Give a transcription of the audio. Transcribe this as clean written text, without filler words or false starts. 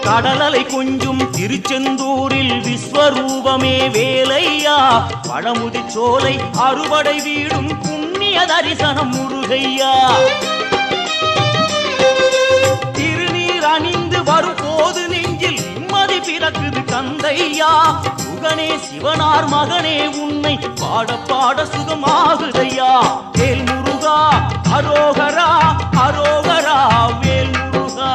கடலலை கொஞ்சும் திருச்செந்தூரில் விஸ்வரூபமே வேலையா பழமுதி சோலை அறுபடை வீடும் புண்ணிய தரிசனம் முருகையா திருநீர் அணிந்து வரும் போது நெஞ்சில் நிம்மதி பிறக்குது கந்தையா சுகனே சிவனார் மகனே உன்னை பாட பாட சுகமாகுதையா வேல் முருகா அரோகரா அரோகரா வேல் முருகா